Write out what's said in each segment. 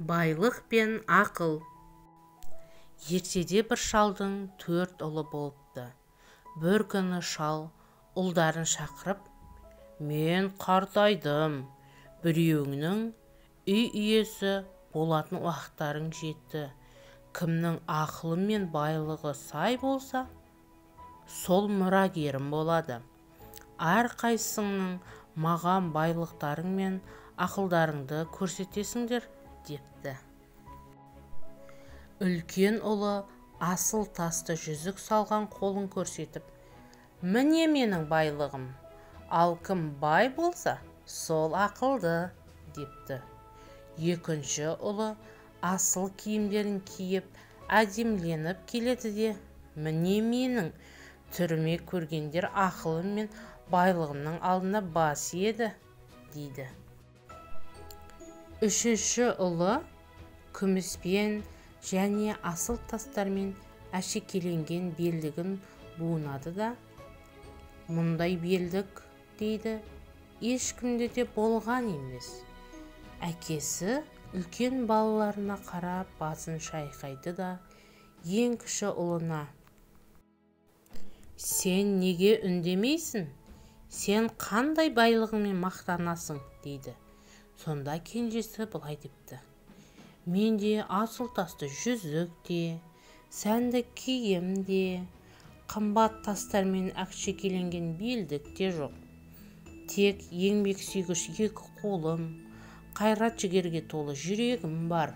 Байлық пен ақыл. Ертеде бір шалдың 4 ұлы болыпты. Бір күні шал ұлдарын шақырып, «Мен қартайдым, біреуіңнің үй иесі болатын уақыттарың жетті. Кімнің ақылы мен байлығы сай болса, сол мұрагерім болады. Әрқайсыңның маған байлықтарың мен ақылдарыңды көрсетесіңдер», депті. Үлкен ұлы асыл тасты жүзік салған қолын көрсетіп, «Міне менің байлығым, ал кім бай болса, сол ақылды», депті. Екінші ұлы асыл киімдерін киіп, әдеміленіп келеді де, «Міне менің түріме көргендер ақылым мен байлығымның алдында бас иеді», дейді. Үшінші ұлы күміспен және асыл тастармен әшекейленген белдігін буынады да, «Мұндай белдік», дейді, «ешкімде де болған емес». Әкесі үлкен балаларына қарап басын шайқайды да, ең кіші ұлына, «Сен неге үндемейсің? Сен қандай байлығыңмен мақтанасың?» дейді. Сонда кенжесі былай депті: «Менде асыл тасты жүзік те, сәнді киім де, қымбат тастармен әшекейленген белдік те жоқ. Тек еңбек сүйгіш 2 қолым, қайрат жігерге толы жүрегім бар».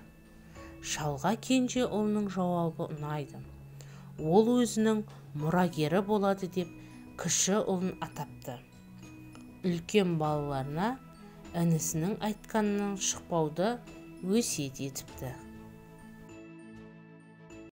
Шалға кенже ұлының жауабы ұнайды. Ол өзінің мұрагері болады деп кіші ұлын атапты. Үлкен балаларына інісінің айтқанынан шықпауды өсиет етіпті.